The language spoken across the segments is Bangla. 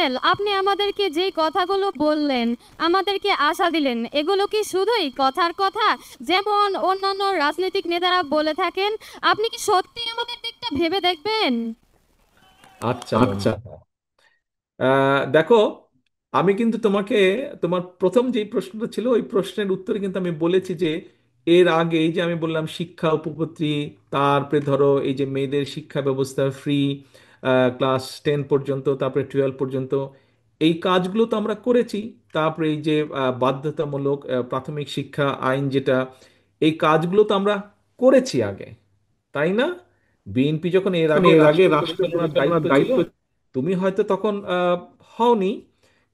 আঙ্কেল, আপনি আমাদেরকে যেই কথাগুলো বললেন, আমাদেরকে আশা দিলেন, এগুলো কি শুধুই কথার কথা যেমন অন্যান্য রাজনৈতিক নেতারা বলে থাকেন? আপনি কি সত্যি আমাদের দিকটা ভেবে দেখবেন? আচ্ছা বন্ধু, দেখো, আমি কিন্তু তোমাকে তোমার প্রথম যে প্রশ্নটা ছিল ওই প্রশ্নের উত্তরে কিন্তু আমি বলেছি যে এর আগে এই যে আমি বললাম শিক্ষা উপপত্তি, তারপরে ধরো এই যে মেয়েদের শিক্ষা ব্যবস্থা ফ্রি ক্লাস 10 পর্যন্ত, তারপরে 12 পর্যন্ত, এই কাজগুলো তো আমরা করেছি। তারপরে এই যে বাধ্যতামূলক প্রাথমিক শিক্ষা আইন যেটা, এই কাজগুলো তো আমরা করেছি আগে, তাই না? বিএনপি যখন এর আগে এর আগে রাষ্ট্র রাষ্ট্র পরিচালনার পরিচালনার দায়িত্ব ছিল, দায়িত্ব। তুমি হয়তো তখন হওনি,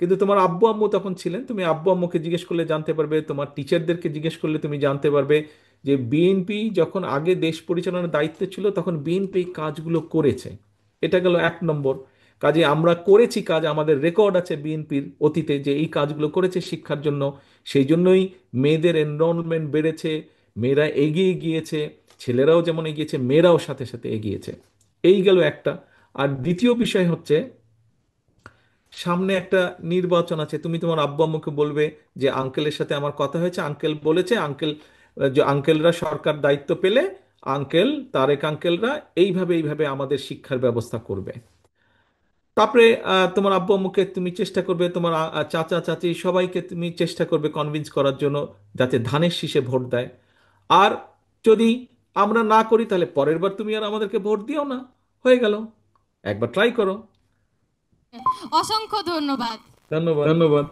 কিন্তু তোমার আব্বু আম্মু তখন ছিলেন। তুমি আব্বু আম্মুকে জিজ্ঞেস করলে জানতে পারবে, তোমার টিচারদেরকে জিজ্ঞেস করলে তুমি জানতে পারবে যে বিএনপি যখন আগে দেশ পরিচালনার দায়িত্ব ছিল তখন বিএনপি কাজগুলো করেছে। এটা গেল 1 নম্বর। কাজে আমরা করেছি কাজ, আমাদের রেকর্ড আছে বিএনপির অতীতে যে এই কাজগুলো করেছে শিক্ষার জন্য। সেই জন্যই মেয়েদের এনরোলমেন্ট বেড়েছে, মেয়েরা এগিয়ে গিয়েছে, ছেলেরাও যেমন এগিয়েছে মেয়েরাও সাথে সাথে এগিয়েছে। এই গেল একটা। আর দ্বিতীয় বিষয় হচ্ছে, সামনে একটা নির্বাচন আছে, তুমি তোমার আব্বু আম্মুকে বলবে যে আঙ্কেলের সাথে আমার কথা হয়েছে, আঙ্কেল বলেছে, আঙ্কেল যে আঙ্কেলরা সরকার দায়িত্ব পেলে আঙ্কেল, তারেক আঙ্কেলরা এইভাবে এইভাবে আমাদের শিক্ষার ব্যবস্থা করবে। তারপরে তোমার আব্বু আম্মুকে তুমি চেষ্টা করবে, তোমার চাচা চাচি সবাইকে তুমি চেষ্টা করবে কনভিন্স করার জন্য যাতে ধানের শীষে ভোট দেয়। আর যদি আমরা না করি তাহলে পরের বার তুমি আর আমাদেরকে ভোট দিও না, হয়ে গেল। একবার ট্রাই করো। অসংখ্য ধন্যবাদ। ধন্যবাদ। ধন্যবাদ।